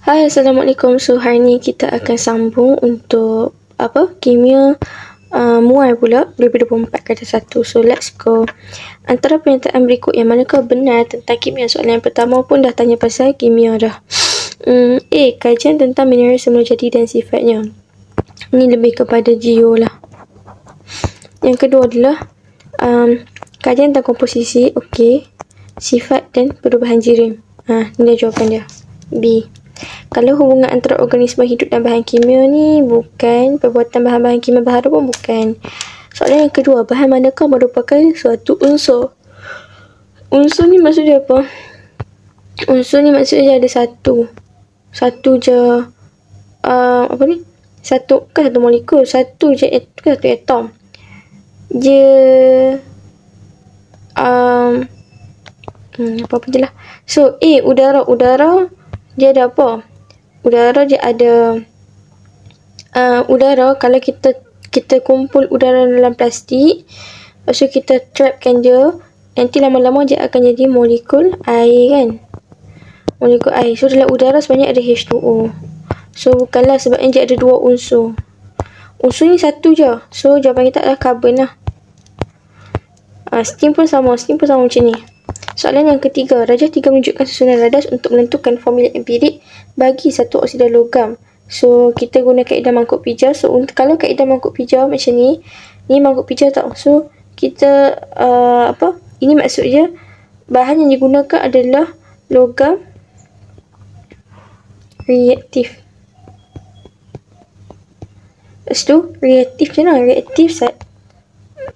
Hai, Assalamualaikum. So, hari ni kita akan sambung untuk kimia muai pula 2024 kata 1. So, let's go. Antara pernyataan berikut yang manakah benar tentang kimia? Soalan yang pertama pun dah tanya pasal kimia dah. A. Kajian tentang mineral semula jadi dan sifatnya. Ini lebih kepada geo lah. Yang kedua adalah kajian tentang komposisi, okey, sifat dan perubahan jirim. Ini jawapan dia. B. Kalau hubungan antara organisma hidup dan bahan kimia ni bukan, perbuatan bahan-bahan kimia baharu pun bukan. Soalan yang kedua, bahan manakah merupakan suatu unsur? Unsur ni maksudnya apa? Unsur ni maksudnya ada satu je satu molekul, satu je satu atom. Dia apa-apa je lah. So A, udara dia ada apa? Udara dia ada udara, kalau kita kumpul udara dalam plastik, lepas tu kita trapkan dia, nanti lama-lama dia akan jadi molekul air kan? Molekul air. So dalam udara sebenarnya ada H2O. So bukanlah sebabnya dia ada dua unsur. Unsur ni satu je. So jawapan kita adalah karbon lah. Steam pun sama macam ni. Soalan yang ketiga, rajah 3 menunjukkan susunan radas untuk menentukan formula empirik bagi satu oksida logam. So, kita guna kaedah mangkuk pijau. So, kalau kaedah mangkuk pijau macam ni mangkuk pijau tau. So, kita ini maksudnya bahan yang digunakan adalah logam reaktif. Lepas tu, reaktif je lah. Reaktif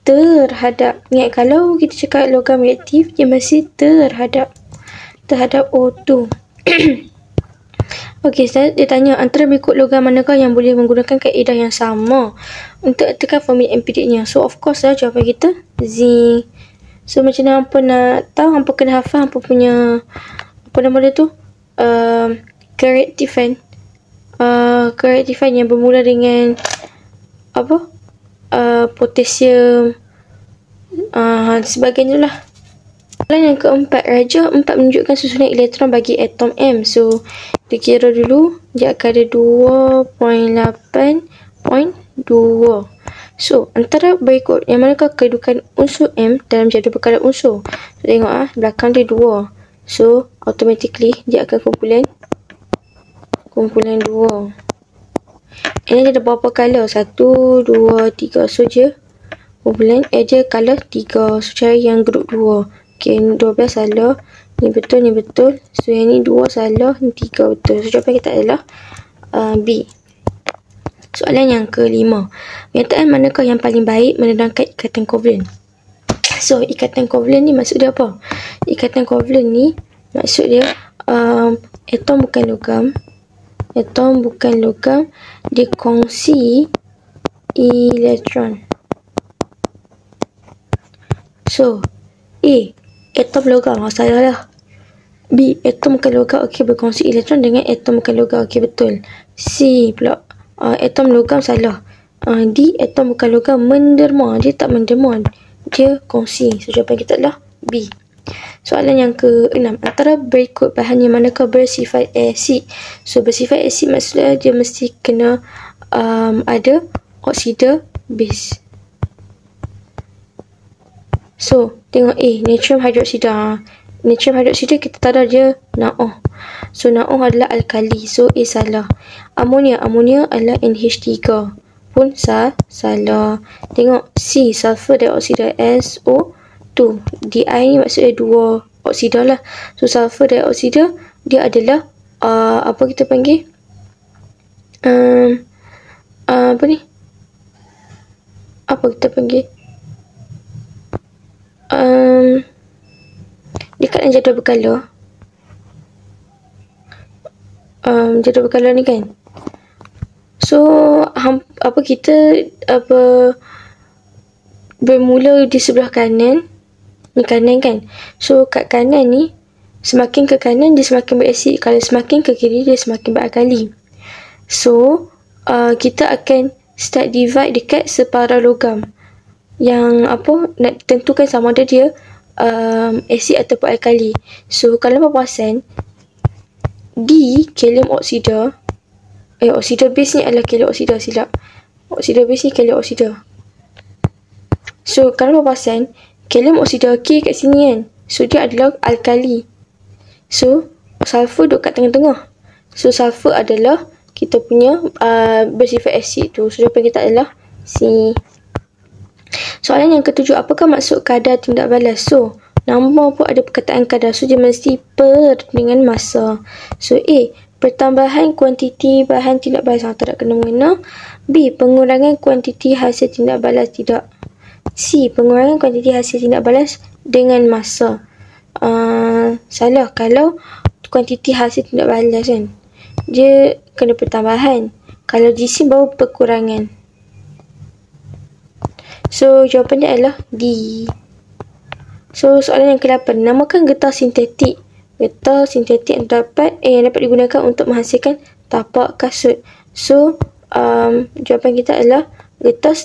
terhadap, ingat kalau kita cakap logam reaktif, dia masih terhadap O2. Okey, dia tanya antara berikut logam manakah yang boleh menggunakan kaedah yang sama untuk tekan formula empiriknya. So of course lah jawapan kita zinc. So macam mana hampa nak tahu, hampa kena hafal hampa punya apa nama dia tu, kereaktifan yang bermula dengan potasium, sebagainya lah. Soalan yang keempat, rajah 4 menunjukkan susunan elektron bagi atom M. So, dikira dulu, dia akan ada 2.8.2. So, antara berikut, yang manakah kedudukan unsur M dalam jadual berkala unsur? So, tengok belakang dia 2. So, automatically, dia akan kumpulan 2. Ini dia ada berapa color? 1, 2, 3. So, dia kumpulan dia color 3. So, cari yang grup 2. Okay, 12 salah. Ni betul. So, yang ni 2 salah. Ni 3 betul. So, jawapan kita adalah B. Soalan yang kelima. Pernyataan manakah yang paling baik menenangkan ikatan kovalent? So, ikatan kovalent ni maksud dia apa? Ikatan kovalent ni maksud dia atom bukan logam. Dia kongsi elektron. So, A, atom logam. Salah lah. B, atom bukan logam. Okey, berkongsi elektron dengan atom bukan logam. Okey, betul. C pula, atom logam. Salah. D, atom bukan logam menderma. Dia tak menderma, dia kongsi. So, jawapan kita adalah B. Soalan yang ke-6, antara berikut bahan yang manakah bersifat asid? So, bersifat asid maksudnya dia mesti kena ada oksida base. So, tengok A, natrium hydroxida. Natrium hydroxida kita tahu dia NaOH. So, NaOH adalah alkali. So, A salah. Amonia adalah NH3. Pun salah. Tengok C, sulfur dioksida, SO2. Di ni maksudnya 2 oksida lah. So, sulfur dioksida dia adalah apa kita panggil? Dekat dalam jadual berkala. Jadual berkala ni kan. So, bermula di sebelah kanan. Ni kanan kan. So, kat kanan ni, semakin ke kanan dia semakin berasid. Kalau semakin ke kiri dia semakin berakali. So, kita akan start divide dekat separuh logam. Yang nak tentukan sama ada dia asid ataupun alkali. So, kalau berperasan, D, kalium oksida. Oksida base ni adalah kalium oksida, silap. Oksida base ni kalium oksida. So, kalau berapa persen, kalium oksida K kat sini kan. So, dia adalah alkali. So, sulfur duduk kat tengah-tengah. So, sulfur adalah kita punya bersifat asid tu. So, jawapan kita adalah C. Soalan yang ketujuh, apakah maksud kadar tindak balas? So, nama pun ada perkataan kadar. So, dia mesti per dengan masa. So, A, pertambahan kuantiti bahan tindak balas. Tak kena mengena. B, pengurangan kuantiti hasil tindak balas. Tidak. C, pengurangan kuantiti hasil tindak balas dengan masa. Salah. Kalau kuantiti hasil tindak balas kan, dia kena pertambahan. Kalau jisim baru perkurangan. So, jawapan dia adalah D. So, soalan yang ke-8. Namakan getah sintetik. Getah sintetik yang dapat digunakan untuk menghasilkan tapak kasut. So, jawapan kita adalah getah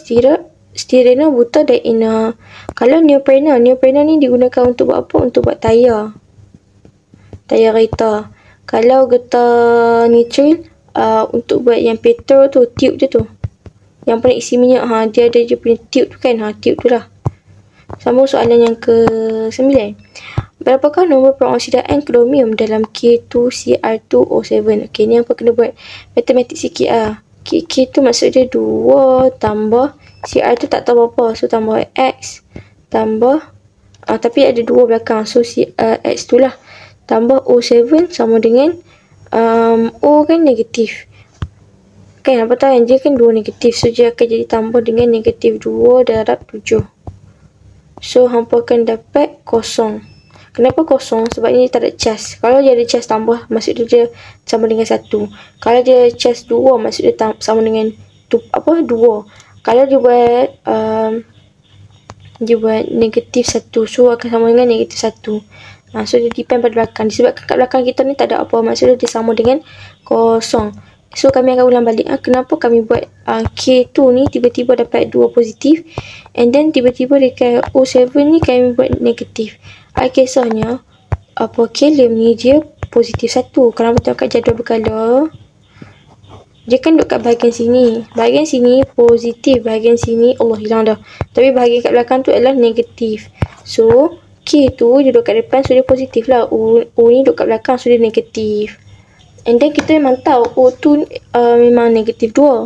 stirena buta diena. Kalau neoprena ni digunakan untuk buat apa? Untuk buat tayar kereta. Kalau getah nitril untuk buat yang petrol tu, tube dia tu, yang pernah isi minyak, dia ada je punya tube tu kan, tube tu lah. Sambung soalan yang ke-9. Berapakah nombor peroksidaan kromium dalam K2Cr2O7? Okey, ni apa kena buat matematik sikit lah. K tu maksud dia 2 tambah Cr tu tak tahu apa, so tambah X tambah tapi ada 2 belakang, so X tu lah tambah O7 sama dengan O kan negatif kan, apa tahu dia kan 2 negatif, so dia akan jadi tambah dengan negatif 2 darab 7. So, hampa akan dapat kosong. Kenapa kosong? Sebab ni tak ada cas. Kalau dia ada cas tambah, maksud dia sama dengan 1. Kalau dia cas 2, maksud dia sama dengan 2. Kalau dia buat negatif 1, so akan sama dengan negatif 1. So, dia depend pada belakang. Disebabkan kat belakang kita ni tak ada apa, maksud dia sama dengan kosong. So, kami akan ulang balik. Kenapa kami buat K2 ni tiba-tiba dapat 2 positif. And then, tiba-tiba dekat O7 ni kami buat negatif. Kisahnya, kalium ni dia positif 1. Kalau kita tengok kat jadual berkala, dia kan duduk kat bahagian sini. Bahagian sini positif. Bahagian sini, Allah hilang dah. Tapi bahagian kat belakang tu adalah negatif. So, K tu dia duduk kat depan, so dia positif lah. O ni duduk kat belakang, so dia negatif. And then kita memang tahu O2 memang negatif 2.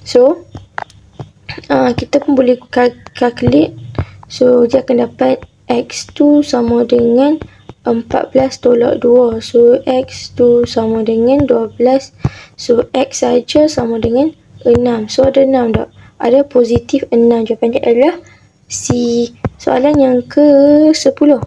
So, kita pun boleh calculate. So, dia akan dapat X2 sama dengan 14 tolak 2. So, X2 sama dengan 12. So, X saja sama dengan 6. So, ada 6 tak? Ada positif 6. Jawapannya adalah C. Soalan yang ke-10.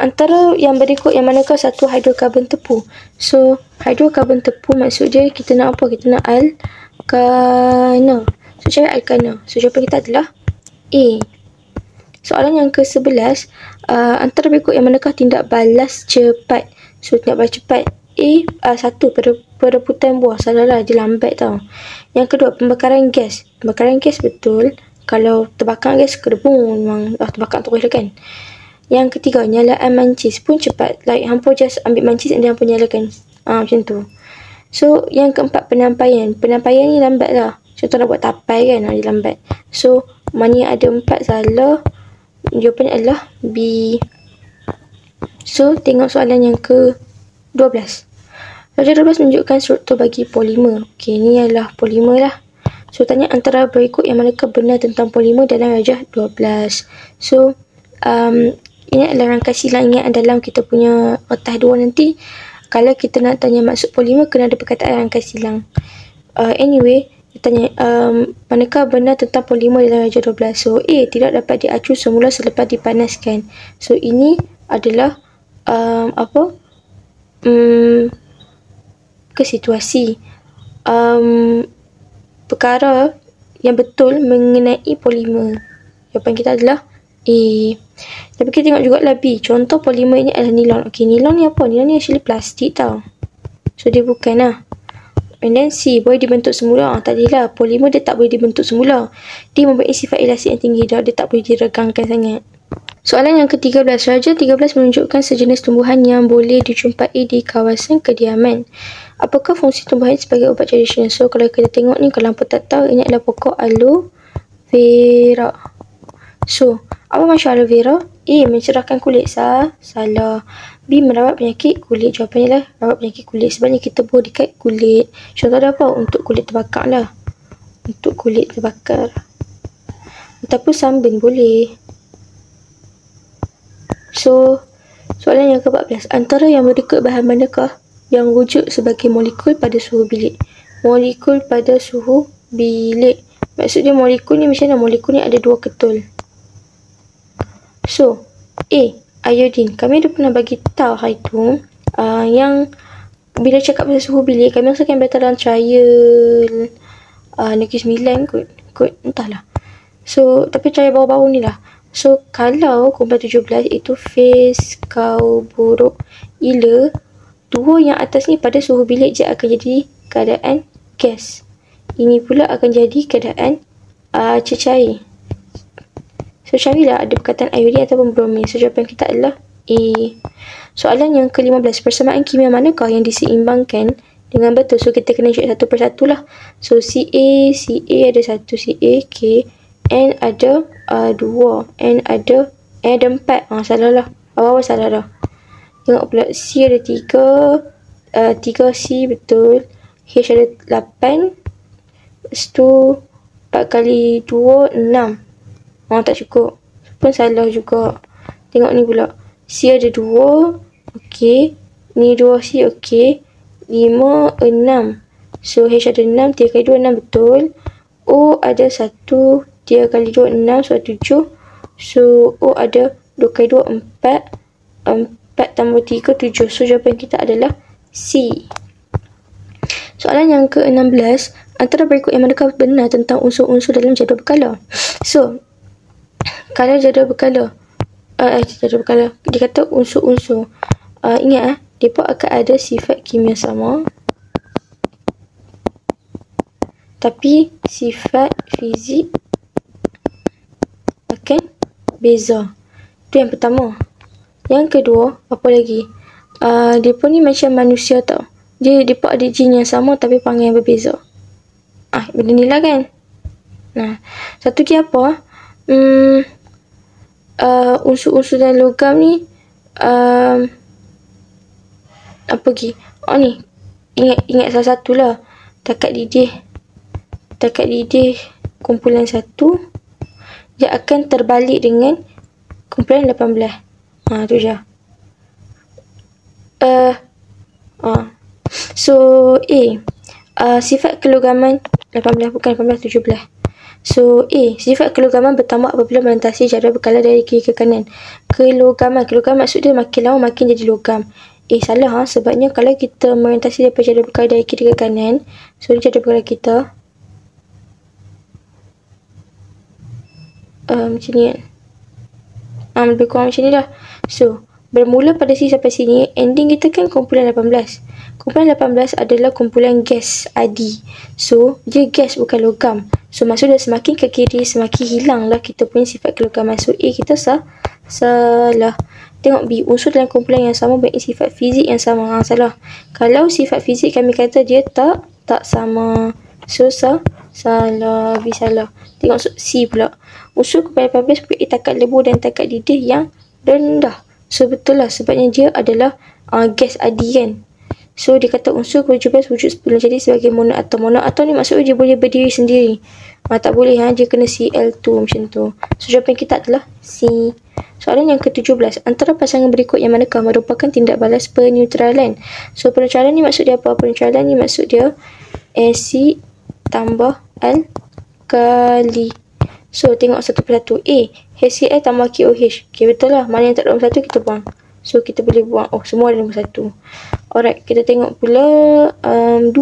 Antara yang berikut yang manakah satu hidrokarbon tepu? So, hidrokarbon tepu maksud dia kita nak apa? Kita nak alkana. So, cari alkana. So, jawapan kita adalah A. Soalan yang ke-11. Antara berikut yang manakah tindak balas cepat? So, tindak balas cepat A. 1. Perebutan buah. Salah lah, dia lambat tau. Yang kedua, pembakaran gas. Pembakaran gas betul. Kalau terbakar gas, kedebun memang terbakar terus lah kan. Yang ketiga, nyalaan mancis pun cepat. Like, hampa just ambil mancis dan hampa nyalakan. Macam tu. So, yang keempat, penampaian. Penampaian ni lambat lah. Contoh nak buat tapai kan, dia lambat. So, mana yang ada 4 salah. Jawapannya adalah B. So, tengok soalan yang ke-12. Darjah 12 menunjukkan struktur bagi polimer. Okey, ni adalah polimer lah. So, tanya antara berikut yang manakah benar tentang polimer dalam darjah 12. So, ini adalah rangkai silang. Ingat dalam kita punya retah 2 nanti, kalau kita nak tanya maksud polimer, kena ada perkataan rangkai silang. Anyway, kita tanya manakah benar tentang polimer dalam darjah 12. So, A. Tidak dapat diacu semula selepas dipanaskan. So, ini adalah ke situasi perkara yang betul mengenai polimer. Jawapan kita adalah A. Tapi kita tengok juga lah B. Contoh polimer ini adalah nilon. Okey, nilon ni apa? Nilon ni actually plastik tau. So, dia bukan lah. And then C. Boleh dibentuk semula. Tadilah, polimer dia tak boleh dibentuk semula. Dia mempunyai sifat elastik yang tinggi. Dia tak boleh diregangkan sangat. Soalan yang ke-13. Raja 13 menunjukkan sejenis tumbuhan yang boleh dijumpai di kawasan kediaman. Apakah fungsi tumbuhan sebagai ubat tradisional? So, kalau kita tengok ni, kalau hampa tak tahu, ini adalah pokok aloe vera. So, apa maksud aloe vera? A. Mencerahkan kulit. Salah. B. Merawat penyakit kulit. Jawapannya adalah rawat penyakit kulit. Sebabnya kita buah dekat kulit. Contoh dia apa? Untuk kulit terbakar lah. Untuk kulit terbakar. Ataupun sunburn boleh. So, soalan yang ke-14. Antara yang berikut bahan manakah yang wujud sebagai molekul pada suhu bilik? Molekul pada suhu bilik. Maksudnya molekul ni macam mana? Molekul ni ada dua ketul. So, A. Iodine. Kami dah pernah bagi tahu hari tu yang bila cakap pasal suhu bilik, kami rasa akan berada dalam trial Negeri Sembilan kot. Entahlah. So, tapi trial baru-baru ni lah. So, kalau kumpulan 17 itu phase kau buruk gila, dua yang atas ni pada suhu bilik je akan jadi keadaan gas. Ini pula akan jadi keadaan cecair. So, carilah ada perkataan iodine ataupun bromin. So, jawapan kita adalah A. Soalan yang ke-15. Persamaan kimia manakah yang diseimbangkan dengan betul? So, kita kena check satu persatu lah. So, Ca ada satu, Ca, K, N ada 2, N ada 4. Salah lah. Awal-awal salah dah. Tengok pula C ada 3, 3 C betul. H ada 8. Lepas tu 4 kali 2 6. Tak cukup. Pun salah juga. Tengok ni pula. C ada 2. Okey. Ni 2 C okey. 5 6. So H ada 6. 3 kali 2 6 betul. O ada 1. 3 kali 2 6. So 7. So O ada 2 kali 2 4. 4 tambah 3 7. So jawapan kita adalah C. Soalan yang ke-16. Antara berikut yang manakah benar tentang unsur-unsur dalam jadual berkala? So, kalau jadual berkala, dia kata unsur-unsur. Ingat mereka akan ada sifat kimia sama, tapi sifat fizik akan beza. Itu yang pertama. Yang kedua, apa lagi? Mereka ni macam manusia tau. Mereka ada jin yang sama tapi panggil yang berbeza. Benda ni lah kan. Satu lagi apa? Unsur-unsur dan logam ni apa lagi? Ni ingat salah satu lah. Takat didih kumpulan 1 dia akan terbalik dengan kumpulan 18. Tu je. So A, sifat kelogaman 18 bukan 18 17. So A, sifat kelogaman bertambah apabila melintasi jadual berkala dari kiri ke kanan. Kelogaman maksud dia makin lama makin jadi logam. Salah sebabnya kalau kita melintasi daripada jadual berkala dari kiri ke kanan, so jadual berkala kita macam ni kan. Lebih kurang macam ni lah. So, bermula pada sini sampai sini, ending kita kan kumpulan 18. Kumpulan 18 adalah kumpulan gas adi. So, dia gas bukan logam. So, maksudnya semakin ke kiri, semakin hilanglah kita punya sifat kelogaman. So, A kita salah. Tengok B, unsur dalam kumpulan yang sama mempunyai sifat fizik yang sama. Salah. Kalau sifat fizik kami kata dia tak sama. So, salah. B salah. Tengok C pula. Unsur kumpulan 18 mempunyai takat lebur dan takat didih yang rendah. So, betul lah sebabnya dia adalah gas adi kan. So, dia kata unsur ke-17 wujud boleh jadi sebagai monoatom. Monoatom ni maksudnya dia boleh berdiri sendiri. Tak boleh dia kena Cl2 macam tu. So, jawapan kita adalah C. Soalan yang ke-17. Antara pasangan berikut yang manakah merupakan tindak balas peneutralan? So, peneutralan ni maksud dia apa? Peneutralan ni maksud dia asid tambah alkali. So, tengok satu persatu. A, HCl tambah KOH. Betul lah. Mana yang tak ada nombor 1 kita buang. So, kita boleh buang. Semua ada nombor 1. Alright, kita tengok pula 2.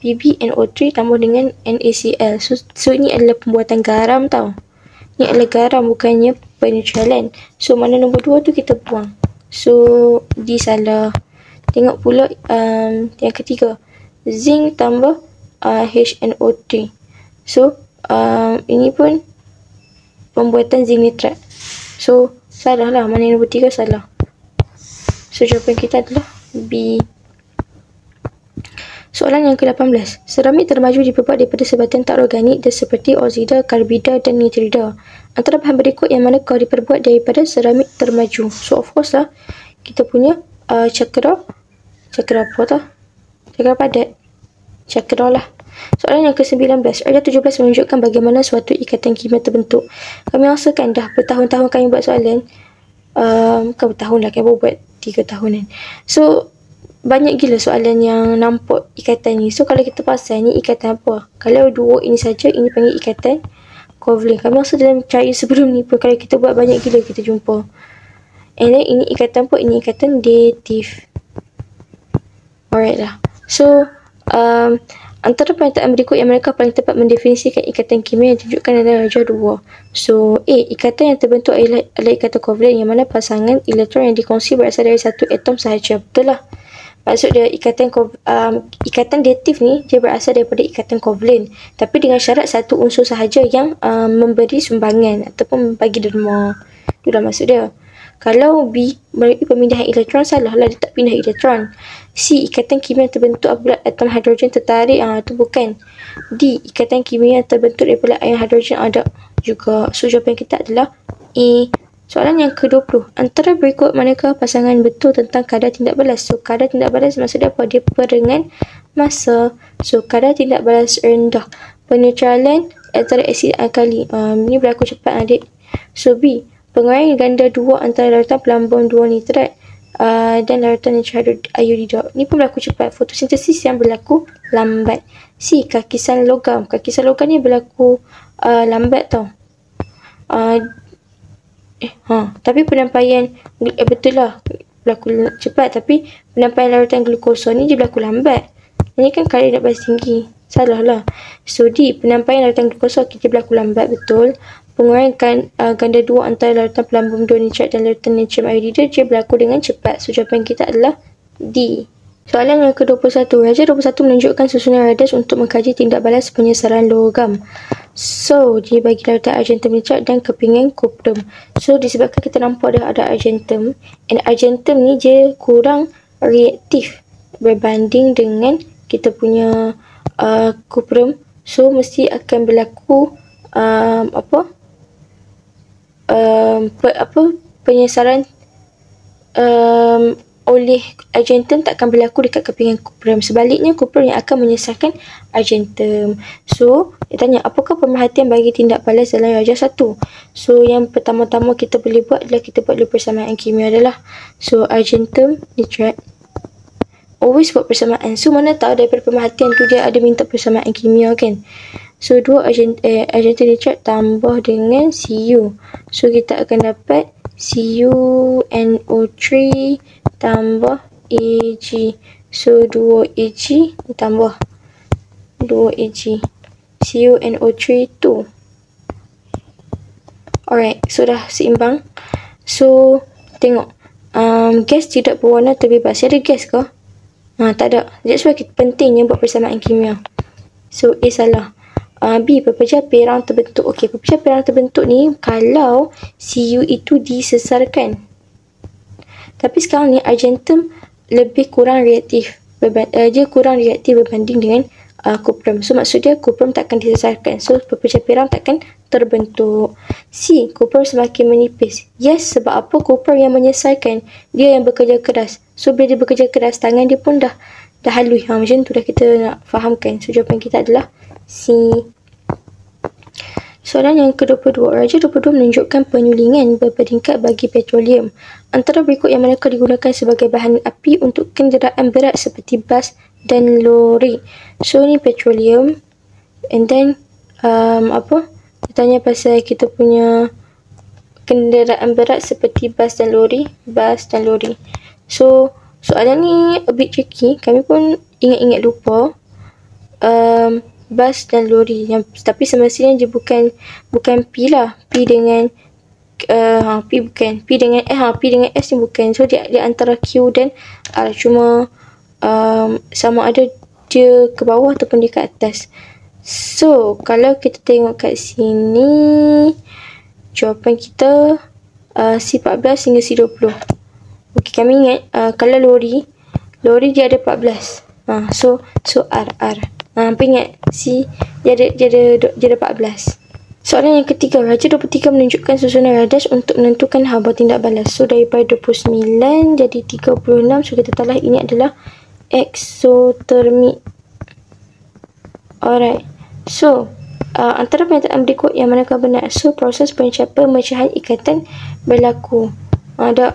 PbNO3 tambah dengan NaCl. So, ini adalah pembuatan garam tau. Ini adalah garam, bukannya peneutralan. So, mana nombor 2 tu kita buang. So, D salah. Tengok pula yang ketiga. Zinc tambah HNO3. So, ini pun pembuatan zinc nitrat. So, Salah lah, mana yang nombor 3 salah. So jawapan kita adalah B. Soalan yang ke-18. Seramik termaju diperbuat daripada sebatan tak organik seperti oksida, karbida dan nitrida. Antara bahan berikut yang manakah diperbuat daripada seramik termaju? So of course lah, kita punya cakra apa tau? Cakra padat. Cakra lah. Soalan yang ke-19. Ayat 17 menunjukkan bagaimana suatu ikatan kimia terbentuk. Kami rasakan dah bertahun-tahun kami buat soalan. Bukan bertahun lah, kami buat 3 tahunan. So banyak gila soalan yang nampak ikatan ni. So kalau kita pasal ni ikatan apa? Kalau dua ini saja, ini panggil ikatan covalent. Kami rasa dalam cair sebelum ni pun kalau kita buat banyak gila kita jumpa. And then ini ikatan apa? Ini ikatan dative. Alright lah. So antara pernyataan berikut yang mereka paling tepat mendefinisikan ikatan kimia yang ditunjukkan adalah raja 2. So A. Ikatan yang terbentuk adalah ikatan covalent yang mana pasangan elektron yang dikongsi berasal dari satu atom sahaja. Betul lah. Maksud dia ikatan dative ni dia berasal daripada ikatan covalent, tapi dengan syarat satu unsur sahaja yang memberi sumbangan ataupun bagi derma. Itulah maksud dia. Kalau B melalui pemindahan elektron, salah lah, dia tak pindah elektron. C. Ikatan kimia terbentuk apabila atom hidrogen tertarik, itu bukan. D. Ikatan kimia terbentuk daripada ion hidrogen, ada juga. So jawapan kita adalah A. Soalan yang ke-20. Antara berikut manakah pasangan betul tentang kadar tindak balas? So kadar tindak balas maksud dia apa? Dia peringan masa. So kadar tindak balas rendah. Penetralan antara asid alkali. Ini berlaku cepat adik. So B. Penguraian ganda 2 antara larutan pelambung 2 nitrat dan larutan iodida. Ini pun berlaku cepat. Fotosintesis yang berlaku lambat. C. Kakisan logam. Kakisan logam ni berlaku lambat tau. Tapi penyampaian betul lah berlaku cepat, tapi penyampaian larutan glukosa ni dia berlaku lambat. Ini kan kadar tindak balas tinggi. Salah lah. So D. Penyampaian larutan glukosa kita berlaku lambat, betul. Penguraian ganda 2 antara larutan pelambung 2 nitrat dan larutan natrium iodida dia berlaku dengan cepat. So jawapan kita adalah D. Soalan yang ke-21. Raja 21 menunjukkan susunan radas untuk mengkaji tindak balas penyesaran logam. So, dia bagi larutan argentum nitrat dan kepingan kuprum. So, disebabkan kita nampak dah ada argentum, and argentum ni dia kurang reaktif berbanding dengan kita punya kuprum. So, mesti akan berlaku penyesaran oleh argentum takkan berlaku dekat kepingan kuprum. Sebaliknya, kuprum yang akan menyesarkan argentum. So, dia tanya, apakah pemerhatian bagi tindak balas dalam raja 1? So, yang pertama-tama kita boleh buat adalah kita buat dulu persamaan kimia adalah. So, argentum nitrat. Always buat persamaan. So, mana tahu daripada pemerhatian tu dia ada minta persamaan kimia kan. So, 2 argentum nitrat tambah dengan Cu. So, kita akan dapat CuNO3 tambah Ag. So 2Ag tambah 2Ag. CuNO3 2. Alright, so dah seimbang. So tengok, gas tidak berwarna terbebas. Ada gas ke? Tak ada. That's why pentingnya buat persamaan kimia. So A salah. B. Pepejah perang terbentuk. Okey, pepejah perang terbentuk ni kalau Cu itu disesarkan. Tapi sekarang ni argentum lebih kurang reaktif. Dia kurang reaktif berbanding dengan kuprum. So maksud dia kuprum takkan disesarkan. So pepejah perang takkan terbentuk. C. Kuprum semakin menipis. Yes, sebab apa? Kuprum yang menyesarkan, dia yang bekerja keras. So bila dia bekerja keras, tangan dia pun dah halus. Macam tu dah kita nak fahamkan. So jawapan kita adalah C. Soalan yang ke-22. Raja 22 menunjukkan penyulingan berperingkat bagi petroleum. Antara berikut yang manakah digunakan sebagai bahan api untuk kenderaan berat seperti bas dan lori. So ni petroleum. And then dia tanya pasal kita punya kenderaan berat seperti bas dan lori. So soalan ni a bit tricky. Kami pun ingat-ingat lupa. Bas dan lori tapi semestinya dia bukan P lah. P dengan P dengan S ni bukan. So dia antara Q dan R. Cuma sama ada dia ke bawah ataupun dia ke atas. So kalau kita tengok kat sini, jawapan kita C14 hingga C20. Okey, kami ingat kalau lori dia ada 14. So R. Apa ingat? C dia ada 14. Soalan yang ketiga, Raja 23 menunjukkan susunan radas untuk menentukan habar tindak balas. So daripada 29 jadi 36. So kita tahu ini adalah eksotermik. Alright. So antara pernyataan berikut yang manakah benar? So proses pemecahan ikatan berlaku. Ada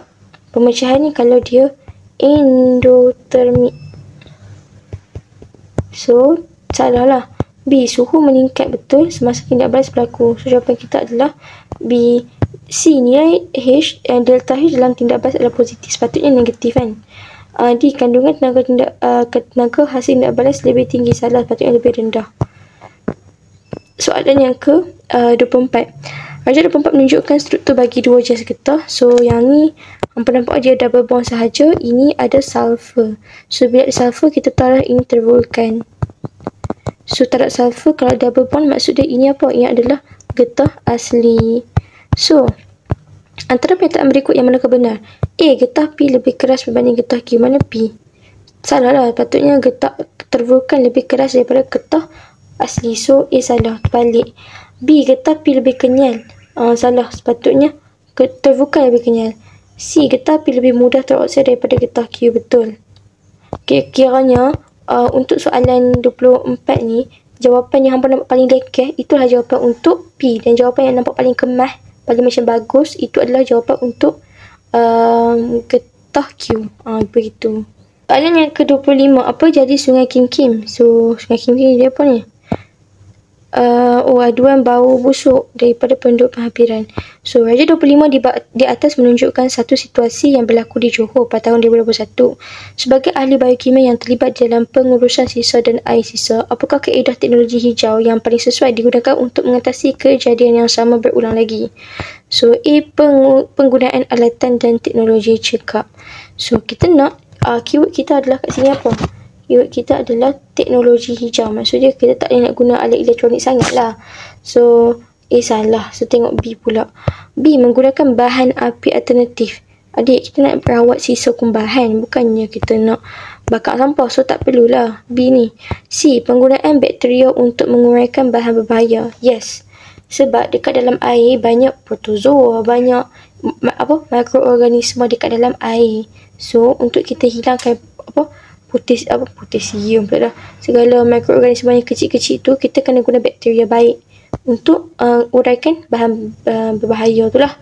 pemecahan ni kalau dia endotermik. So salah lah. B. Suhu meningkat betul semasa tindak balas berlaku. So jawapan kita adalah B. C. Nilai H delta H dalam tindak balas adalah positif. Sepatutnya negatif kan. D. Kandungan tenaga hasil tindak balas lebih tinggi. Salah, sepatutnya lebih rendah. Soalan yang ke-24. Raja 24 menunjukkan struktur bagi dua jas getah. So yang ni hampa nampak dia double bond sahaja. Ini ada sulfur. So bila ada sulfur kita tahu ini tervulkan. So tak ada sulfur, kalau double bond maksud dia ini apa? Ini adalah getah asli. So antara pernyataan berikut yang manakah benar? A. Getah P lebih keras berbanding getah Q. Mana P? Salah lah. Patutnya getah tervulkan lebih keras daripada getah asli. So A salah. Terbalik. B. Getah P lebih kenyal. Salah. Sepatutnya tervulkan lebih kenyal. C. Getah P lebih mudah teroksida daripada getah Q. Betul. Kiranya untuk soalan 24 ni, jawapan yang hampa nampak paling lekeh itulah jawapan untuk P, dan jawapan yang nampak paling kemas, paling macam bagus, itu adalah jawapan untuk getah Q. Begitu. Soalan yang ke-25, apa jadi Sungai Kim Kim? So Sungai Kim Kim dia apa ni? Aduan bau busuk daripada penduduk penghampiran. So Raja 25 di atas menunjukkan satu situasi yang berlaku di Johor pada tahun 2021. Sebagai ahli biokimia yang terlibat dalam pengurusan sisa dan air sisa, apakah kaedah teknologi hijau yang paling sesuai digunakan untuk mengatasi kejadian yang sama berulang lagi? So A. Penggunaan alatan dan teknologi check-up. So kita nak keyword kita adalah kat sini apa? Keyword kita adalah teknologi hijau. Maksudnya kita tak boleh nak guna alat elektronik sangat lah. So A salah. So tengok B pula. B. Menggunakan bahan api alternatif. Adik, kita nak rawat sisa kumbahan, bukannya kita nak bakar sampah. So tak perlulah B ni. C. Penggunaan bakteria untuk menguraikan bahan berbahaya. Yes. Sebab dekat dalam air banyak protozoa, banyak mikroorganisma dekat dalam air. So untuk kita hilangkan potasium pula dah, segala mikroorganisma yang kecil-kecil tu, kita kena guna bakteria baik untuk uraikan bahan berbahaya tu lah.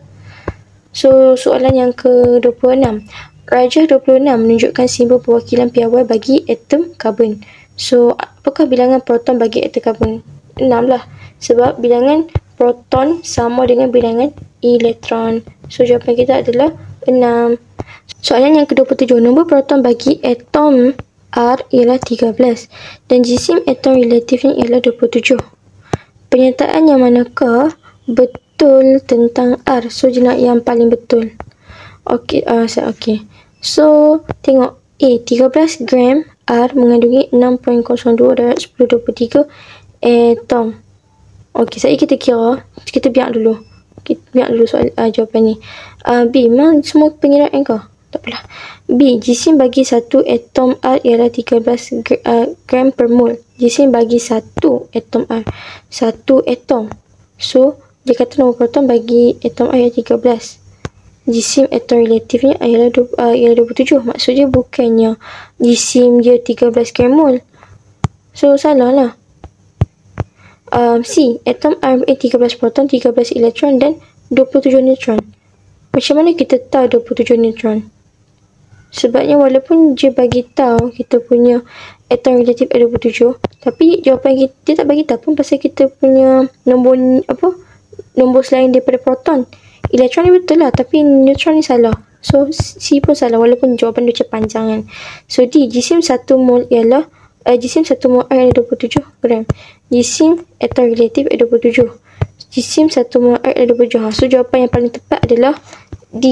So soalan yang ke-26, Raja 26 menunjukkan simbol perwakilan piawai bagi atom karbon. So apakah bilangan proton bagi atom karbon? 6 lah, sebab bilangan proton sama dengan bilangan elektron. So jawapan kita adalah 6. Soalan yang ke-27, nombor proton bagi atom R ialah 13 dan jisim atom relatifnya ialah 27. Pernyataan yang manakah betul tentang R? So jenak yang paling betul. Okey, so tengok A, 13 gram R mengandungi 6.02 darab 1023 atom. Okey, kita kira, kita biar dulu. Soal jawapan ni. B, memang semua pengiraan kau? Tak apalah. B, jisim bagi satu atom R ialah 13 gram per mol. Jisim bagi satu atom R, satu atom. So dia kata nombor proton bagi atom R ialah 13. Jisim atom relatifnya ialah 27. Maksudnya bukannya jisim dia 13 gram mol. So salah lah. C, atom R 13 proton, 13 elektron dan 27 neutron. Macam mana kita tahu 27 neutron? Sebabnya walaupun dia bagi tahu kita punya atom relatif ada 27, tapi jawapan kita tak bagi tahu pun pasal kita punya nombor selain daripada proton. Elektron ni betul lah, tapi neutron ni salah. So C pun salah walaupun jawapan dia macam panjang kan. So D, jisim 1 mol ialah jisim 1 mol R ada 27 gram. Jisim atom relatif ada 27. Jisim 1 mol R ada 27. So jawapan yang paling tepat adalah D.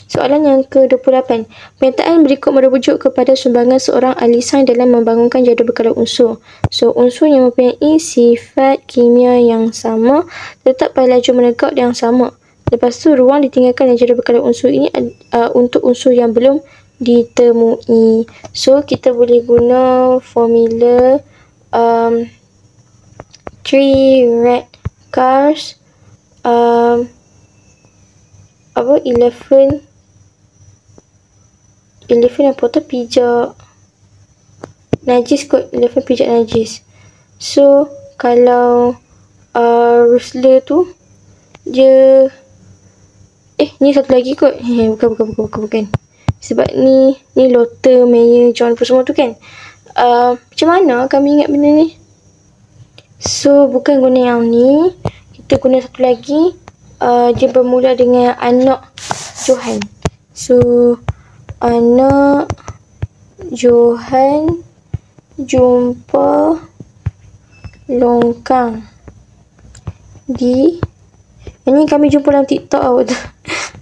Soalan yang ke-28. Pernyataan berikut merujuk kepada sumbangan seorang ahli sains dalam membangunkan jadual berkala unsur. So unsur yang mempunyai sifat kimia yang sama tetap pada laju menegak yang sama. Lepas tu ruang ditinggalkan dan jadwal berkala unsur ini untuk unsur yang belum ditemui. So kita boleh guna formula 3 red cars, 11 apa tu, pijak najis kot, 11 pijak najis. So kalau Rusler tu dia ni satu lagi kot. Bukan. Sebab ni Lotte, Mayer, John pun semua tu kan. Macam mana kami ingat benda ni? So bukan guna yang ni, kita guna satu lagi. Dia bermula dengan anak Johan. So anak Johan jumpa longkang di, ini kami jumpa dalam TikTok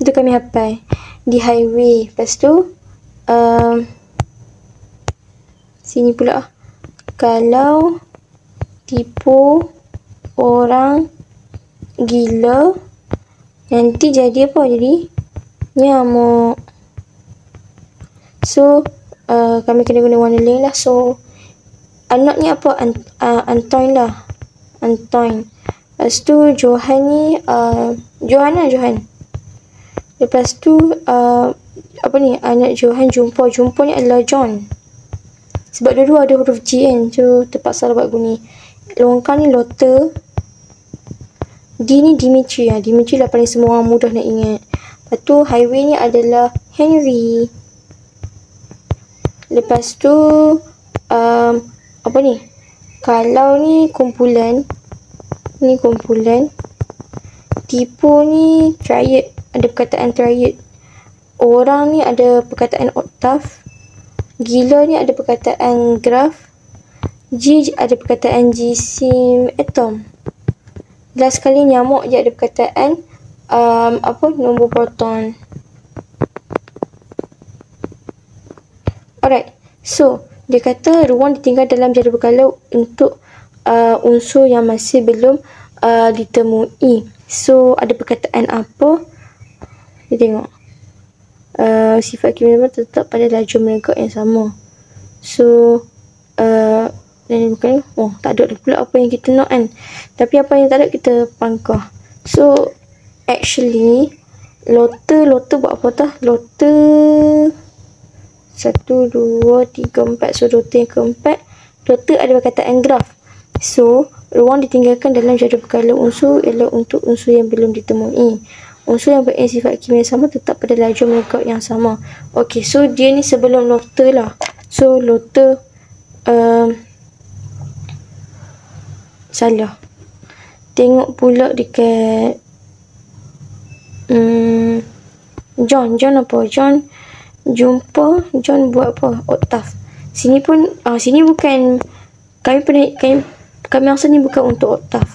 itu kami hafal, di highway. Lepas tu sini pula, kalau tipu orang gila nanti jadi apa? Jadi nyamuk. So kami kena guna warna lain lah. So anak ni apa? Antoine lah, Antoine. Lepas tu Johan ni Johan. Lepas tu anak Johan jumpa ni adalah John. Sebab dua-dua ada huruf J kan, so terpaksa buat guni. Longkang ni Lotte, D ni Dimitri. Dimitri lah paling semua orang mudah nak ingat. Lepas tu highway ni adalah Henry. Lepas tu kalau ni kumpulan, tipu ni triad, ada perkataan triad. Orang ni ada perkataan octave. Gila ni ada perkataan graph. G ada perkataan jisim atom. Last sekali nyamuk je ada perkataan nombor proton. Alright, so dia kata ruang ditinggal dalam jadual berkala untuk unsur yang masih belum ditemui. So ada perkataan apa? Kita tengok. Sifat kimia tetap pada laju menegak yang sama. So tak ada pula apa yang kita nak kan. Tapi apa yang tak ada kita pangkah. So actually Lotte buat apa tah? Lotte 1, 2, 3, 4. So Lotte yang keempat, Lotte ada perkataan graf. So ruang ditinggalkan dalam jadual berkala unsur ialah untuk unsur yang belum ditemui. Unsur yang berada sifat kimia sama tetap pada laju menegak yang sama. Okay, so dia ni sebelum Lotte lah. So Lotte salah. Tengok pula dekat John apa? John buat apa? Octave. Sini pun sini bukan, kami rasa ni bukan untuk octave.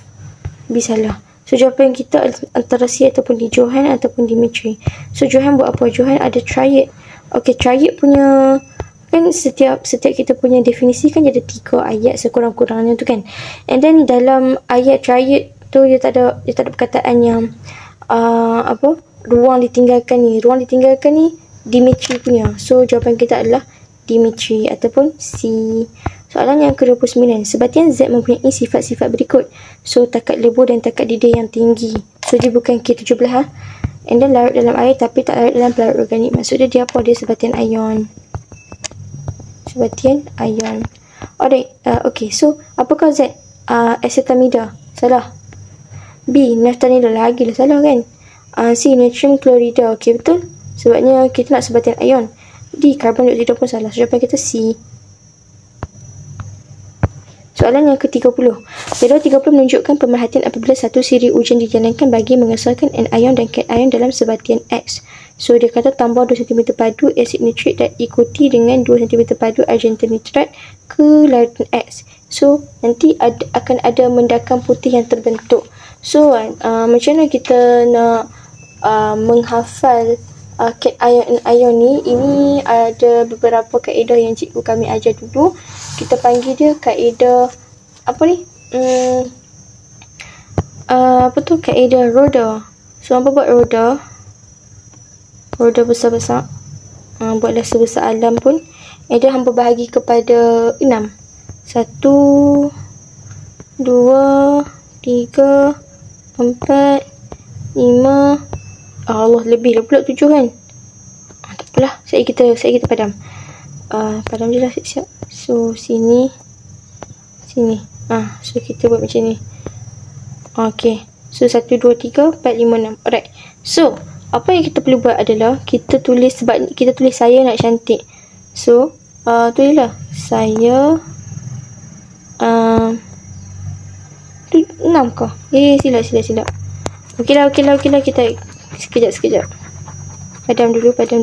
Salah. So jawapan kita antara C ataupun di Johan ataupun Dimitri. So Johan buat apa? Johan ada triad. Okay, triad punya kan setiap kita punya definisi kan ada 3 ayat sekurang-kurangnya tu kan. And then dalam ayat triad tu dia tak ada perkataan yang ruang ditinggalkan ni Dimitri punya. So jawapan kita adalah Dimitri ataupun C. Soalan yang ke-29. Sebatian Z mempunyai sifat-sifat berikut. So takat lebur dan takat didih yang tinggi. So dia bukan K17 lah. And then larut dalam air tapi tak larut dalam pelarut organik. Maksudnya dia apa? Dia sebatian ion. Alright. Okay, so apakah Z? Acetamida. Salah. B. Naphthalida. Lagi lah salah kan. C. Natrium chlorida. Okay, betul. Sebabnya kita nak sebatian ion. D. Karbon dioksida pun salah. So jawapan kita C. Soalan yang ke-30. Jadual 30 menunjukkan pemerhatian apabila satu siri ujian dijalankan bagi mengesalkan anion dan cation dalam sebatian X. So dia kata tambah 2 cm padu asid nitrit dan ikuti dengan 2 cm padu argentin nitrat ke larutan X. So nanti akan ada mendakan putih yang terbentuk. So macam mana kita nak menghafal cation ion ni? Ini ada beberapa kaedah yang cikgu kami ajar dulu. Kita panggil dia kaedah kaedah Roda. So hampa buat roda besar-besar. Buatlah sebesar alam pun. And then hampa bahagi kepada 6. 1, 2, 3, 4, 5. Allah, lebih lah pula 7 kan. Tak apalah, saya kita padam. Padam je lah siap-siap. So sini. So kita buat macam ni. Okay. So 1, 2, 3, 4, 5, 6. Alright. So apa yang kita perlu buat adalah kita tulis, sebab kita tulis saya nak cantik. So tulislah saya 6 kah? Silap. Okeylah. Kita sekejap. Padam dulu. Kita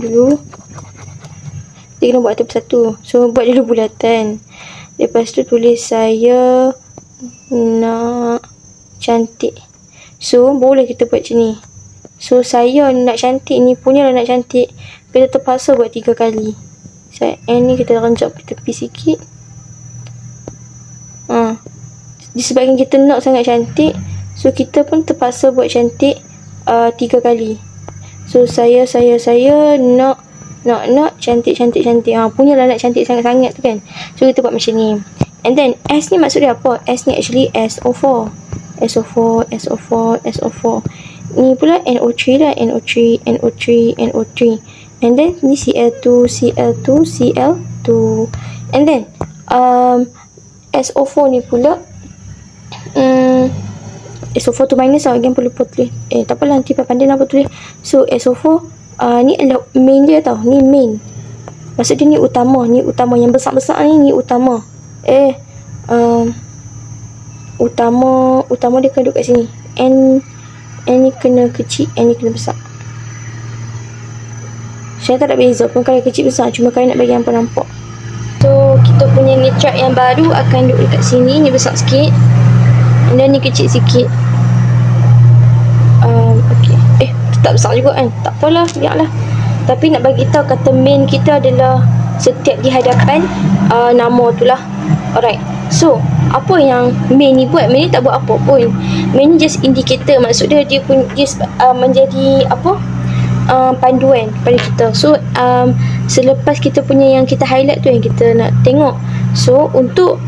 kena buat satu persatu. So buat dulu bulatan. Lepas tu tulis saya nak cantik. So boleh kita buat macam ni. So saya nak cantik ni punya nak cantik, kita terpaksa buat 3 kali. N ni kita renjak tepi sikit. Disebabkan kita nak sangat cantik, so kita pun terpaksa buat cantik 3 kali. So saya nak cantik. Punyalah nak cantik sangat-sangat tu kan. So kita buat macam ni. And then S ni maksud dia apa? S ni actually SO4. Ni pula NO3 dah. NO3. And then ni Cl2. And then SO4 ni pula SO4 tu minus lah. Yang perlu tulis. Tak apalah, nanti pandai apa tulis. So SO4 ni adalah main dia tau. Ni main. Maksud dia ni utama. Yang besar-besar ni utama. Utama dia kena duduk kat sini. N ni kena kecil, N ni kena besar. Saya tak ada beza pun kalau kecil besar, cuma kalau nak bagi nampak. So kita punya nitrat yang baru akan duduk dekat sini. Ni besar sikit, dan ni kecil sikit. Okay. Tetap besar juga kan. Tak apalah, biarlah. Tapi nak bagi tahu kata main kita adalah setiap di hadapan nama tu lah. Alright. So apa yang main ni buat? Main ni tak buat apa pun. Main ni just indicator. Maksud dia pun menjadi apa, panduan pada kita. So selepas kita punya yang kita highlight tu yang kita nak tengok. So untuk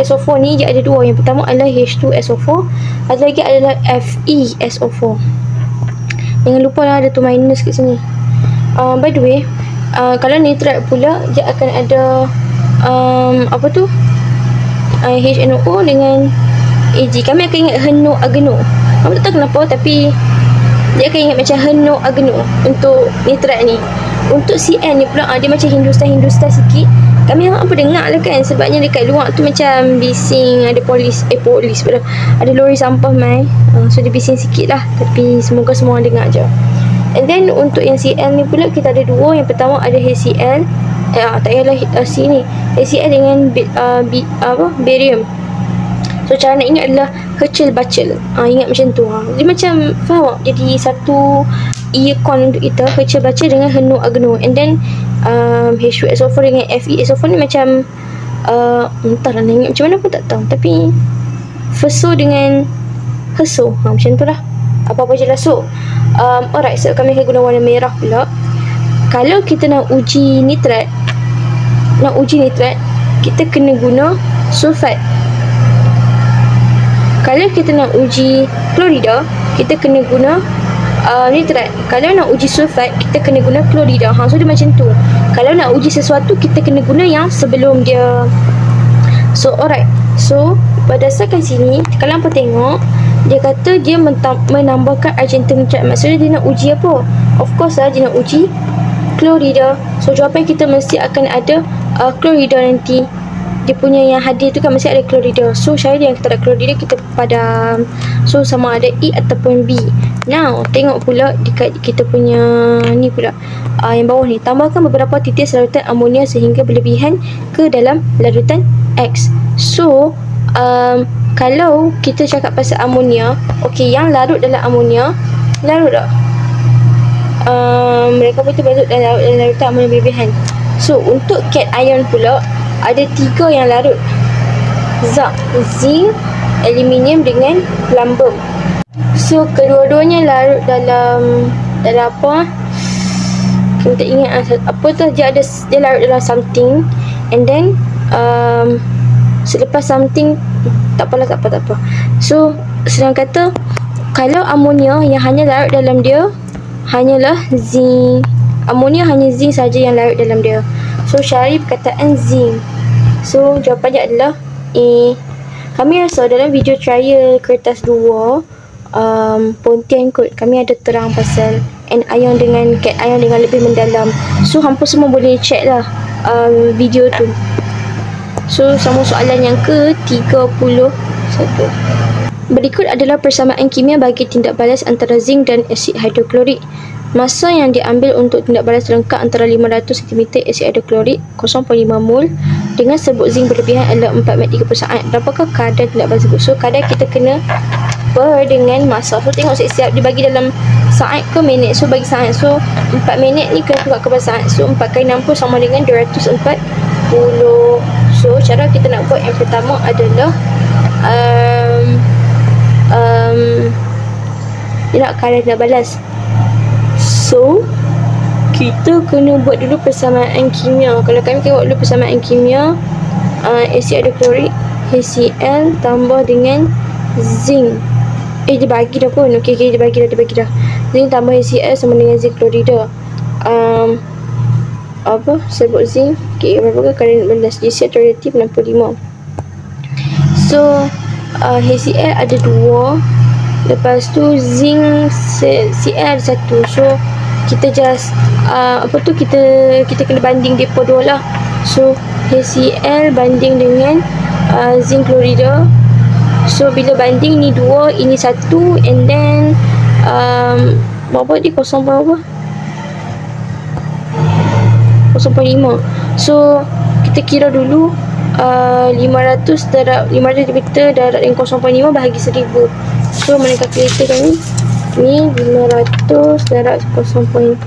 SO4 ni dia ada 2. Yang pertama adalah H2SO4, ada lagi adalah FeSO4. Jangan lupa lah ada tu minus kat sini. By the way, kalau nitrat pula dia akan ada apa tu, HNO dengan Ag. Kami akan ingat heno ageno. Kami tak tahu kenapa, tapi dia akan ingat macam heno ageno untuk nitrat ni. Untuk Cn ni pula dia macam Hindustan sikit. Kami apa dengar lah kan, sebabnya dekat luar tu macam bising, ada polis pula, ada lori sampah mai. So dia bising sikit lah, tapi semoga semua orang dengar je. And then untuk yang Cl ni pula kita ada 2. Yang pertama ada HCl. Tak payahlah C ni. HCl dengan barium. So cara nak ingat adalah Herschel Bachel. Ingat macam tu. Dia macam faham tak? Jadi satu ikon untuk kita, Herschel Bachel dengan heno ageno. And then H2SO4 dengan FeSO4 ni macam entahlah nak ingat macam mana pun tak tahu. Tapi Feso dengan Heso, macam tu lah. Apa-apa je lah. So alright, so kami akan guna warna merah pula. Kalau kita nak uji nitrat, kita kena guna sulfat. Kalau kita nak uji klorida, kita kena guna nitrat. Kalau nak uji sulfat, kita kena guna klorida. So dia macam tu. Kalau nak uji sesuatu, kita kena guna yang sebelum dia. So alright. So berdasarkan sini, kalau hampa tengok, dia kata dia menambahkan argentum nitrat. Maksudnya dia nak uji apa? Of course lah, dia nak uji klorida. So jawapan kita mesti akan ada klorida nanti. Dia punya yang hadir tu kan mesti ada klorida. So syarat yang kita ada klorida kita padam. So sama ada E ataupun B. Now tengok pula dekat kita punya ni pula, yang bawah ni, tambahkan beberapa titis larutan amonia sehingga berlebihan ke dalam larutan X. So kalau kita cakap pasal amonia, okey, yang larut dalam amonia, larut tak? Mereka pun terbentuk dalam larutan amonia berlebihan. So untuk cation pula ada 3 yang larut. Zinc, aluminium dengan plumbum. So kedua-duanya larut dalam apa? Kita tak ingat apa tu, dia larut dalam something, and then selepas something tak apa. So senang kata, kalau amonia yang hanya larut dalam dia hanyalah zinc. Amonia hanya zinc saja yang larut dalam dia. So cari perkataan zinc. So jawapannya adalah A. Kami rasa dalam video trial kertas 2 Pontian kot, kami ada terang pasal anion dengan cation ion dengan lebih mendalam. So hampa semua boleh check lah video tu. So sama soalan yang ke-31. Berikut adalah persamaan kimia bagi tindak balas antara zinc dan asid hidroklorik. Masa yang diambil untuk tindak balas lengkap antara 500 cm asid hidroklorik 0.5 mol dengan serbuk zinc berlebihan adalah 4 meg 30 saat. Berapakah kadar tindak balas tersebut? So kadar kita kena dengan masa. So tengok siap-siap dibagi dalam saat ke minit. So bagi saat, so 4 minit ni kena tukar kepada saat. So 4 kali 60 sama dengan 240. So cara kita nak buat yang pertama adalah kadar tindak balas. So kita kena buat dulu persamaan kimia. Kalau kami buat dulu persamaan kimia, asid hidroklorik HCl tambah dengan zinc. Dia bagi dah pun. Okey, dia bagi dah. Zinc tambah HCl sama dengan zinc klorida. Sebut zinc. Okey, berapa kadar balas? GC relatif 65. So HCl ada 2. Lepas tu zinc Cl ada 1. So kita just kita kena banding depa 2 lah. So HCl banding dengan zinc klorida. So bila banding ni 2, ini 1, and then berapa dia, 0.5. So kita kira dulu 500 darab 500 meter darab dengan 0.5 bahagi 1000. So mana kalkulator kami? Ni 500 darab 0.5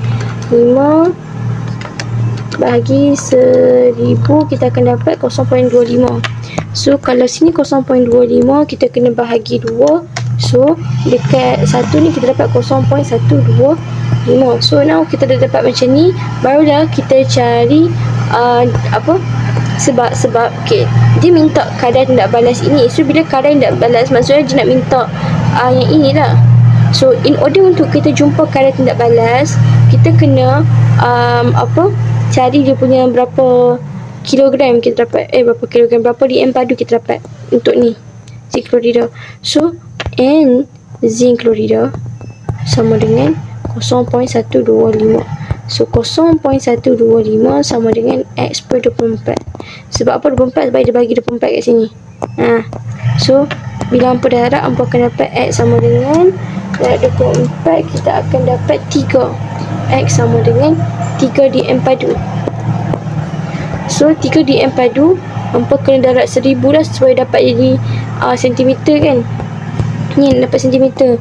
bahagi 1000, kita akan dapat 0.25. So kalau sini 0.25, kita kena bahagi 2. So dekat 1 ni kita dapat 0.125. So now kita dah dapat macam ni, barulah kita cari sebab okay, dia minta kadar tindak balas ini. So bila kadar tindak balas, maksudnya dia nak minta yang inilah. So in order untuk kita jumpa kadar tindak balas, kita kena cari dia punya berapa kilogram kita dapat, berapa DM padu kita dapat untuk ni zinc klorida. So N zinc klorida sama dengan 0.125. So 0.125 sama dengan X per 24. Sebab apa 24? Sebab dia bagi 24 kat sini. So bila hampa dah harap, hampa akan dapat X sama dengan darab 24, kita akan dapat 3. X sama dengan 3 DM padu. So 3 DM padu, hampa kena darab 1000 lah supaya dapat jadi sentimeter kan. Ni dapat sentimeter.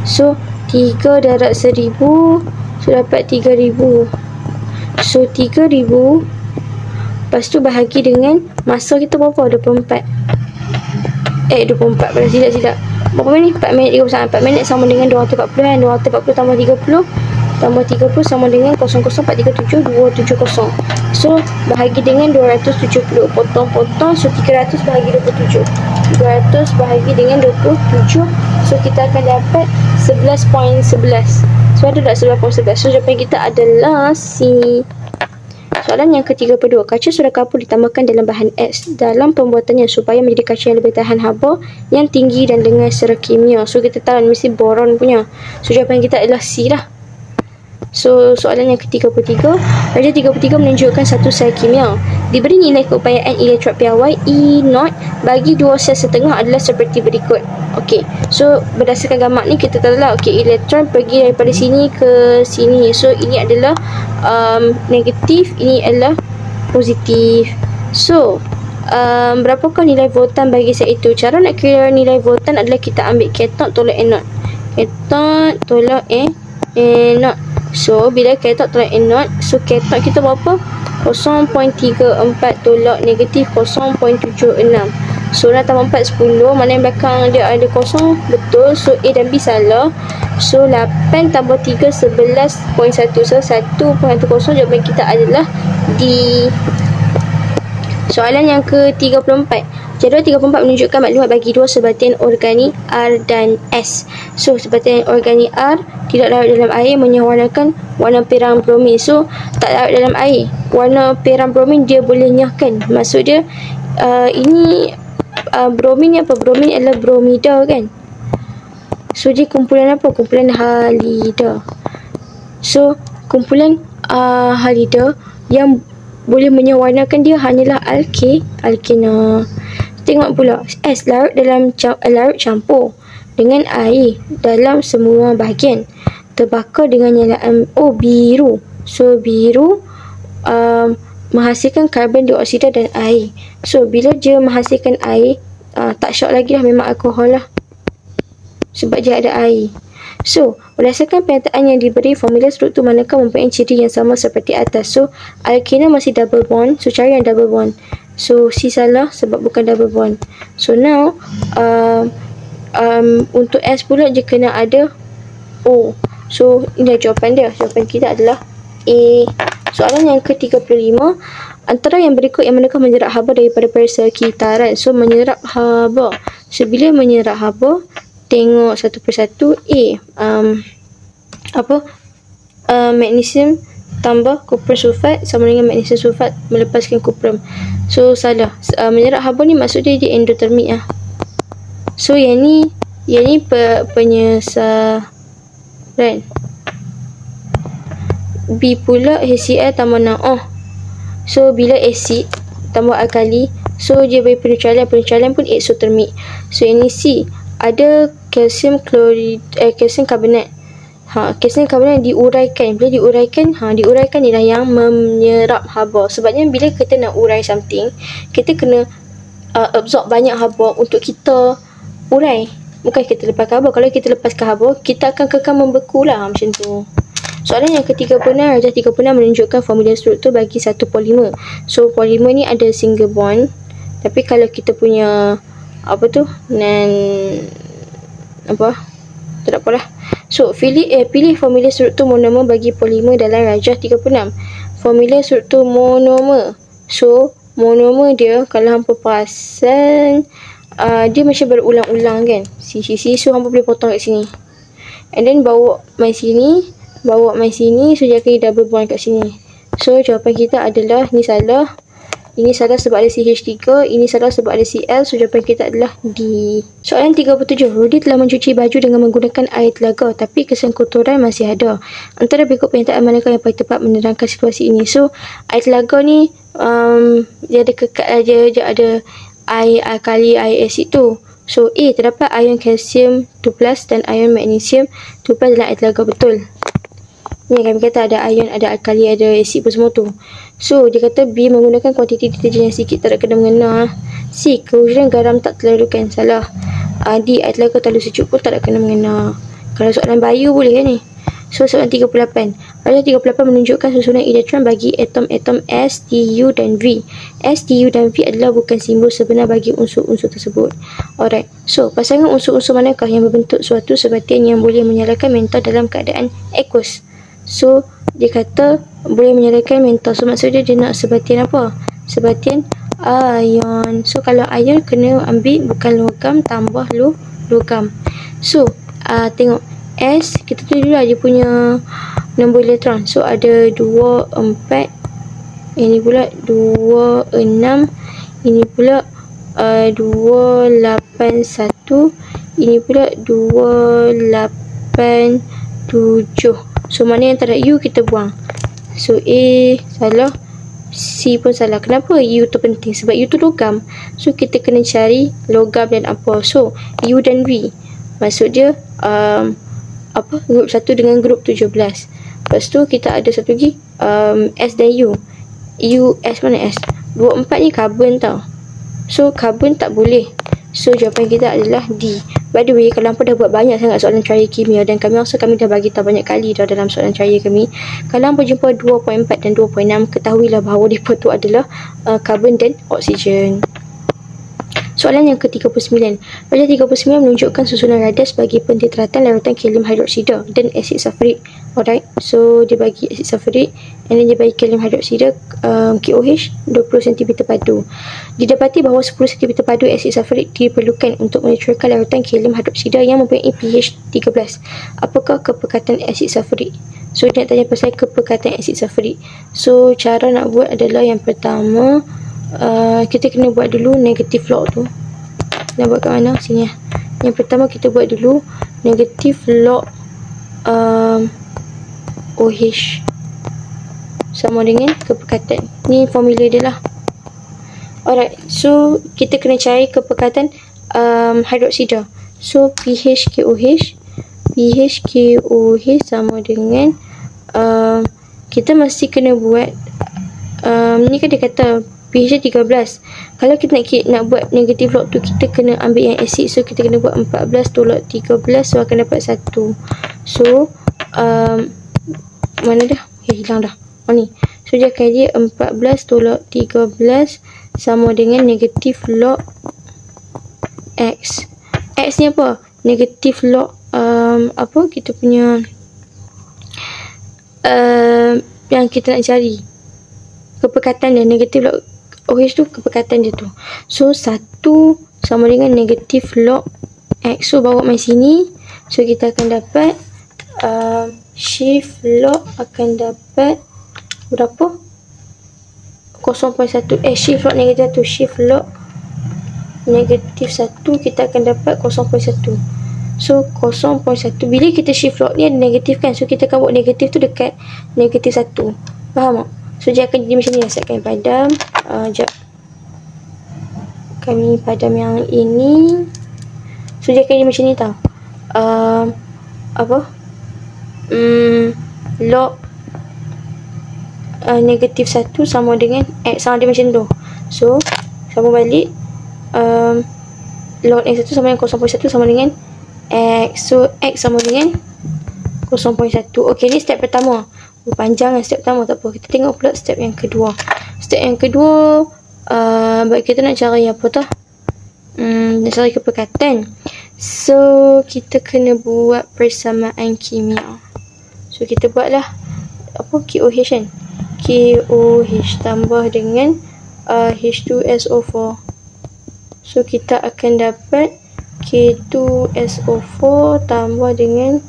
So 3 darab 1000, so dapat 3000. So 3000, lepas tu bahagi dengan masa kita berapa? 24. 24 pada silap. Berapa minit? 4 minit 30 saat. 4 minit sama dengan 240 kan. 240 tambah 30 sama dengan 00437 270. So bahagi dengan 270, potong. So 300 bahagi 27, 200 bahagi dengan 27. So kita akan dapat 11.11. So ada tak 11.11? So jawapan kita adalah C. Soalan yang ke-32. Kaca soda kapur ditambahkan dalam bahan X dalam pembuatannya supaya menjadi kaca yang lebih tahan haba, yang tinggi dan lengan secara kimia. So kita tahu mesti boron punya. So jawapan kita adalah C lah. So soalan yang ke-33. Raja 33 menunjukkan satu sel kimia. Diberi nilai keupayaan elektron piawai E0 bagi 2 sel setengah adalah seperti berikut. Okey. So berdasarkan gambar ni kita tahu lah, okey, elektron pergi daripada sini ke sini. So ini adalah negatif, ini adalah positif. So berapakah nilai voltan bagi sel itu? Cara nak kira nilai voltan adalah kita ambil katot tolak anod. Katot tolak anod. So bila katot tolak anod, so katot kita berapa? 0.34 tolak negatif 0.76. So nak tambah 4 10, mana yang belakang dia ada kosong, betul. So A dan B salah. So 8 tambah 3 11.1. So 1.10. Jawapan kita adalah D. Soalan yang ke-34. Jadual 34 menunjukkan maklumat bagi dua sebatian organik R dan S. So sebatian organik R tidak larut dalam air menyerwarnakan warna perang bromin. So tak larut dalam air, warna perang bromin dia boleh nyahkan. Maksud dia ini bromin ni apa? Bromin adalah bromida kan. So dia kumpulan apa? Kumpulan halida. So kumpulan halida yang boleh menyewarnakan dia hanyalah alkena. Tengok pula S larut campur dengan air dalam semua bahagian, terbakar dengan nyalakan biru. So biru menghasilkan karbon dioksida dan air. So bila dia menghasilkan air, tak syok lagi lah, memang alkohol lah sebab dia ada air. So, berdasarkan pernyataan yang diberi, formula struktur manakah mempunyai ciri yang sama seperti atas. So, alkena masih double bond. So, cari yang double bond. So, C salah sebab bukan double bond. So, now untuk S pula dia kena ada O. So, ini jawapan dia. Jawapan kita adalah A. Soalan yang ke-35. Antara yang berikut yang manakah menyerap haba daripada persekitaran. So, menyerap haba. So, bila menyerap haba, tengok satu persatu. Magnesium tambah kuprum sulfat sama dengan magnesium sulfat melepaskan kuprum. So salah. Menyerap haba ni maksud dia endotermik lah. So yang ni penyesaran. B pula HCl tambah NaOH. So bila asid tambah alkali, so dia beri penetralan pun eksotermik. So yang ni C, ada kalsium karbonat. Kalsium karbonat diuraikan. Bila diuraikan, diuraikan ni lah yang menyerap haba. Sebabnya bila kita nak urai something, kita kena absorb banyak haba untuk kita urai. Bukan kita lepaskan haba. Kalau kita lepaskan haba, kita akan kekal membeku lah, macam tu. Soalan yang ke-36, rajah 36 menunjukkan formula struktur bagi satu polimer. So polimer ni ada single bond. Tapi kalau kita punya tak apalah. So pilih formula struktur monomer bagi polimer dalam rajah 36. Formula struktur monomer. So monomer dia kalau hampa perasan dia macam berulang-ulang kan. So hampa boleh potong kat sini. And then bawa mai sini. So dia akan double bond kat sini. So jawapan kita adalah ni salah. Ini salah sebab ada CH3. Ini salah sebab ada Cl. So jawapan kita adalah D. Soalan 37. Rudy telah mencuci baju dengan menggunakan air telaga, tapi kesan kotoran masih ada. Antara berikut pernyataan manakah yang paling tepat menerangkan situasi ini? So air telaga ni dia ada kekat aja. Dia ada air alkali, air asid tu. So A, terdapat ion kalsium 2+ dan ion magnesium 2+ dalam air telaga. Betul. Ni kami kata ada ion, ada alkali, ada asid pun semua tu. So dia kata B, menggunakan kuantiti deterjen yang sikit tak kena mengena. C, kewujudan garam tak terlalukan. Salah. D, air telaga terlalu sejuk pun tak kena mengena. Kalau soalan bio boleh kan ni. So soalan 38. Rajah 38 menunjukkan susunan elektron bagi atom-atom S, T, U dan V. S, T, U dan V adalah bukan simbol sebenar bagi unsur-unsur tersebut. Alright. So pasangan unsur-unsur manakah yang membentuk suatu sebatian yang boleh menyalakan mental dalam keadaan aqueous? So dia kata boleh menyalakan mental. So maksud dia nak sebatian apa? Sebatian ion. So kalau ion kena ambil bukan logam tambah logam. So tengok S, kita tulis dulu dia punya nombor elektron. So ada 2, 4. Ini pula 2, 6. Ini pula 2, 8, 1. Ini pula 2, 8, 7. So mana yang tak ada U kita buang. So A salah, C pun salah. Kenapa U tu penting? Sebab U tu logam. So kita kena cari logam dan apa. So U dan V, maksud dia grup 1 dengan grup 17. Lepas tu kita ada satu lagi S dan U. S mana S? 24 ni karbon tau. So karbon tak boleh. So jawapan kita adalah D. By the way, kalau hampa dah buat banyak sangat soalan cahaya kimia, dan kami dah bagi tahu banyak kali dah dalam soalan cahaya kami, kalau hampa jumpa 2.4 dan 2.6, ketahuilah bahawa mereka tu adalah karbon dan oksigen. Soalan yang ke-39. Pejah 39 menunjukkan susunan radas bagi pentetratan larutan kalium hidroksida dan asid sulfurik. Alright, so dia bagi asid sulfurik and then dia bagi kalium hidroksida KOH 20 cm padu. Didapati bahawa 10 cm padu asid sulfurik diperlukan untuk menetralkan larutan kalium hidroksida yang mempunyai pH 13. Apakah kepekatan asid sulfurik? So dia nak tanya pasal kepekatan asid sulfurik. So cara nak buat adalah yang pertama, kita kena buat dulu negatif log tu. Nak buat kat mana? Sini. Yang pertama kita buat dulu negatif log OH sama dengan kepekatan. Ni formula dia lah. Alright, so kita kena cari kepekatan hidroksida. So pH KOH sama dengan kita mesti kena buat ni kan dia kata pH 13. Kalau kita nak buat negatif log tu, kita kena ambil yang asid. So kita kena buat 14 tolak 13, so akan dapat 1. So mana dah? Hilang dah. Ni. So dia akan dia 14 tolak 13 sama dengan negatif log X. X ni apa? Negatif log apa kita punya yang kita nak cari kepekatan dia. Negatif log OH tu kepekatan dia tu. So 1 sama dengan negatif log X. So bawa main sini. So kita akan dapat shift log akan dapat berapa? 0.1. Shift log negatif 1. Shift log negatif 1 kita akan dapat 0.1. So 0.1. Bila kita shift log ni ada negatif kan. So kita akan buat negatif tu dekat negatif 1. Faham tak? So dia akan jadi macam ni. Saya akan padam. Sekejap. Kami padam yang ini. So dia akan jadi macam ni tau. Apa? Log negatif 1 sama dengan X. Sama dia macam tu. So sambung balik. Log X1 sama dengan 0.1 sama dengan X. So X sama dengan 0.1. Okay, ni step pertama. Panjang kan step pertama, tak apa. Kita tengok pula step yang kedua. Step yang kedua, kita nak cari apa tah? Nak cari kepekatan. So kita kena buat persamaan kimia. So kita buatlah apa? KOH kan? KOH tambah dengan H2SO4. So kita akan dapat K2SO4 tambah dengan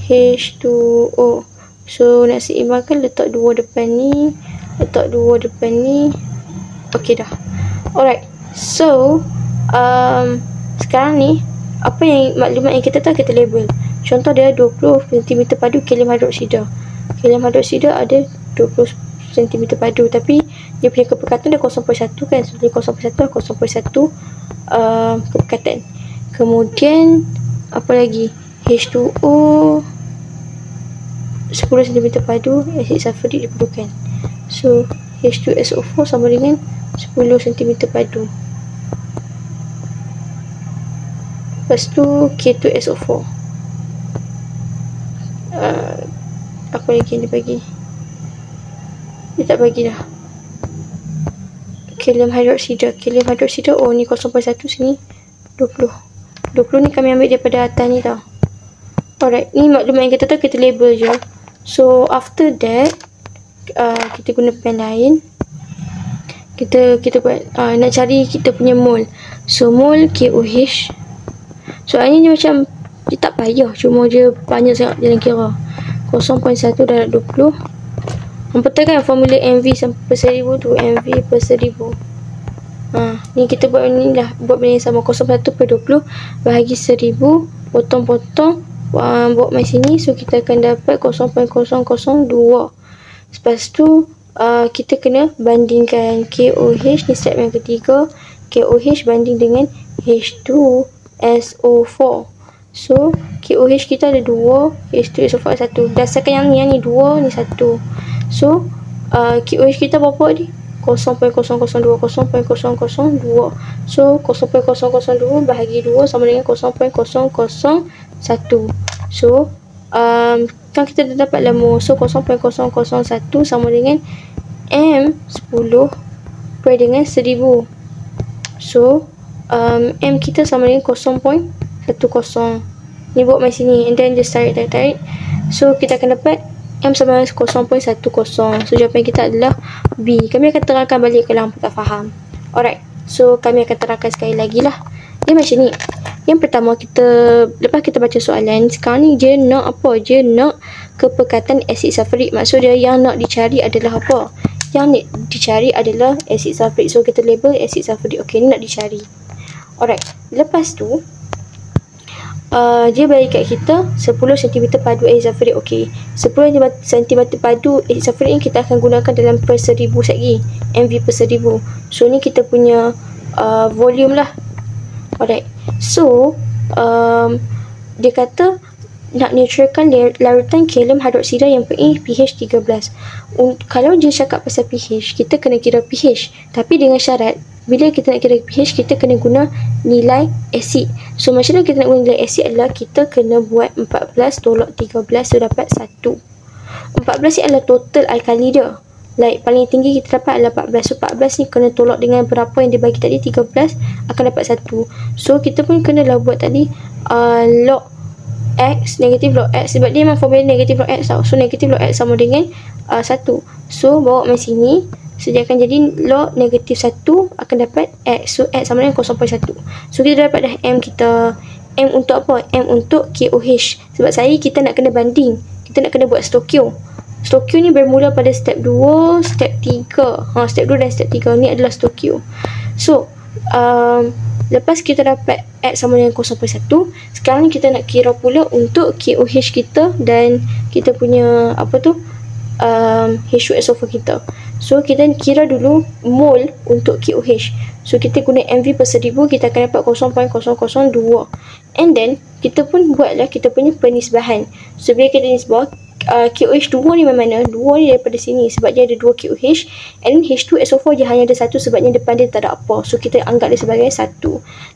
H2O. So nak seimbangkan, letak 2 depan ni, letak 2 depan ni. Okey dah. Alright. So sekarang ni apa yang maklumat yang kita tahu kita label. Contoh dia 20 cm padu kalium hidroksida. Kalium hidroksida ada 20 cm padu, tapi dia punya kepekatan dia 0.1 kan. So dia 0.1 kepekatan. Kemudian apa lagi? H2O 10 cm padu asid sulfurik diperlukan. So H2SO4 sama dengan 10 cm padu. Lepas tu K2SO4. Apa lagi yang dia bagi? Dia tak bagi dah. Kalium hidroksida. Kalium hidroksida, oh ni 0.1 sini 20. 20 ni kami ambil daripada atas ni tau. Alright, ni maklumat yang kita tahu, kita label je. So after that kita guna pen lain. Kita buat nak cari kita punya mol. So mol KOH. Soalnya ni macam dia tak payah, cuma dia banyak sangat jalan kira. 0.1 darab 20. Betul kan formula MV per 1000 tu, MV per 1000. Ni kita buat ni lah, buat benda yang sama. 0.1 per 20 bahagi 1000, potong-potong, buat main sini. So kita akan dapat 0.002. Lepas tu kita kena bandingkan KOH ni step yang ketiga. KOH banding dengan H2SO4. So KOH kita ada 2, H2SO4 1. Berdasarkan yang ni 2, ni 1. So KOH kita berapa ni? 0.002. So 0.002 bahagi 2 sama dengan 0.001. So kan kita dah dapat lah mol. So 0.001 sama dengan M10 per dengan 1000. So M kita sama dengan 0.10. Ni buat macam sini, and then just tarik. So kita akan dapat M sama dengan 0.10. So jawapan kita adalah B. Kami akan terangkan balik kalau hampa tak faham. Alright, so kami akan terangkan sekali lagi lah. Dia macam ni. Yang pertama, lepas kita baca soalan, sekarang ni dia nak apa? Dia nak kepekatan asid sulfurik. Maksud dia yang nak dicari adalah apa? Yang nak dicari adalah asid sulfurik. So kita label asid sulfurik. Okay, ni nak dicari. Alright, lepas tu dia bagi kat kita 10 cm padu asid sulfurik. Okay, 10 cm padu asid sulfurik ni kita akan gunakan dalam per 1000 lagi, mv per 1000. So ni kita punya volume lah. Alright, so dia kata nak neutralkan larutan kalium hidroksida yang pH 13. Kalau dia cakap pasal pH, kita kena kira pH, tapi dengan syarat bila kita nak kira pH, kita kena guna nilai asid. So macam mana kita nak guna nilai asid adalah kita kena buat 14 tolak 13, so dapat 1. 14 ni adalah total alkali dia. Like paling tinggi kita dapat adalah 14. So 14 ni kena tolak dengan berapa yang dia bagi tadi, 13, akan dapat 1. So kita pun kena lah buat tadi log X, negatif log X, sebab dia memang formula negatif log X tau. So negatif log X sama dengan 1. So bawa main sini, so dia akan jadi log negatif 1 akan dapat X. So X sama dengan 0.1. So kita dapat dah M kita. M untuk apa? M untuk KOH. Sebab kita nak kena banding, kita nak kena buat Stokio. Stokio ni bermula pada step 2, step 3. Step 2 dan step 3 ni adalah Stokio. So lepas kita dapat X sama dengan 0.1, sekarang ni kita nak kira pula untuk KOH kita dan kita punya H2SO4 kita. So kita kira dulu mol untuk KOH. So kita guna MV per 1000, kita akan dapat 0.002. And then kita pun buatlah kita punya penisbahan. So bila kita nisbah KOH 2 ni mana? 2 ni daripada sini sebab dia ada 2 KOH, and H2SO4 dia hanya ada 1 sebabnya depan dia tak ada apa. So kita anggap dia sebagai 1.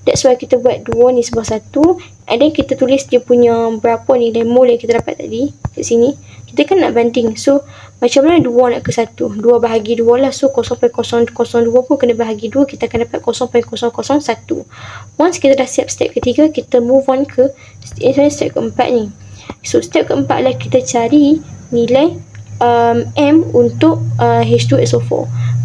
That's why kita buat 2 ni sebelah 1, and then kita tulis dia punya berapa nilai mol yang kita dapat tadi kat sini. Kita kan nak banding. So macam mana 2 nak ke 1? 2 bahagi 2 lah. So 0.002 pun kena bahagi 2, kita akan dapat 0.001. Once kita dah siap step ketiga, kita move on ke step keempat ni. So step keempat lah kita cari nilai M untuk H2SO4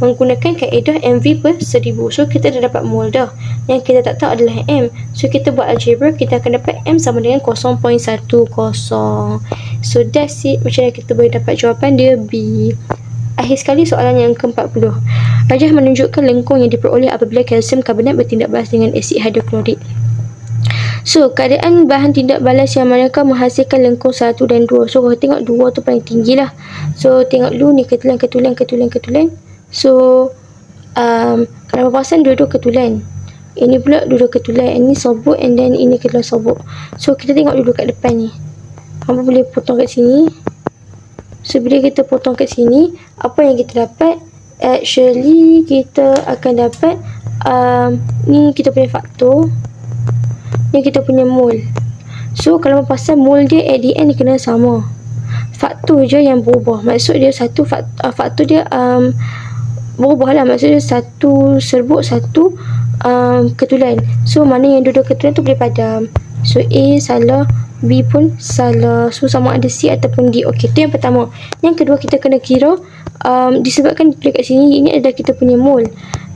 menggunakan kaedah MV per 1000. So kita dah dapat mol dah. Yang kita tak tahu adalah M. So kita buat algebra, kita akan dapat M sama dengan 0.10. So that's it. Macam mana kita boleh dapat jawapan dia B. Akhir sekali soalan yang ke-40. Rajah menunjukkan lengkung yang diperoleh apabila kalsium karbonat bertindak balas dengan asid hidroklorik. So, keadaan bahan tindak balas yang manakah menghasilkan lengkung 1 dan 2. So, kalau tengok 2 tu paling tinggi lah. So, tengok dulu ni ketulan. So, kalau perasan dua-dua ketulan. Ini pula dua-dua ketulan. Ini sobuk, and then ini ketulan sobuk. So, kita tengok dulu kat depan ni. Hampa boleh potong kat sini. So, bila kita potong kat sini, apa yang kita dapat? Actually, kita akan dapat ni kita punya faktor. Ni kita punya mol. So kalau pasal mol dia at the end dia kena sama. Faktor je yang berubah. Maksud dia satu faktor dia berubah lah. Maksud dia satu serbuk satu ketulan. So mana yang dua-dua ketulan tu boleh padam. So A salah, B pun salah. So sama ada C ataupun D. Okey, tu yang pertama. Yang kedua kita kena kira disebabkan dekat sini ini adalah kita punya mol.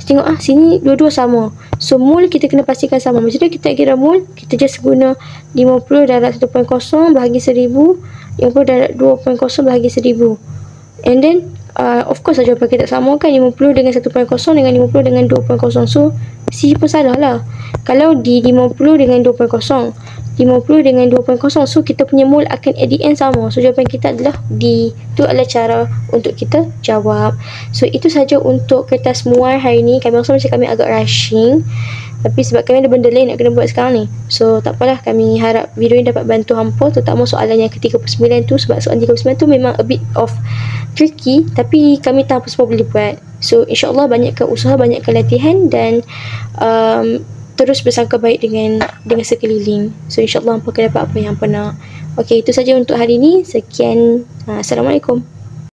Tengok sini dua-dua sama. So mol kita kena pastikan sama. Maksudnya kita kira mol, kita just guna 50 darab 1.0 bahagi 1000, 50 darab 2.0 bahagi 1000. And then of course jawapan kita sama kan, 50 dengan 1.0 dengan 50 dengan 2.0. So C pun salah lah. Kalau di 50 dengan 2.0, 50 dengan 2.0, so kita punya mol akan at the end sama. So jawapan kita adalah D. Itu adalah cara untuk kita jawab. So itu saja untuk kertas muar hari ni. Kami rasa macam kami agak rushing, tapi sebab kami ada benda lain nak kena buat sekarang ni. So tak apalah, kami harap video ni dapat bantu hampa, terutama soalan yang ke-39 tu. Sebab soalan 39 tu memang a bit of tricky, tapi kami tahu apa semua boleh buat. So insyaAllah banyakkan usaha, banyakkan latihan, dan terus bersangka baik dengan sekeliling. So insyaAllah hampa akan dapat apa yang hampa nak. Okey, itu saja untuk hari ini. Sekian. Assalamualaikum.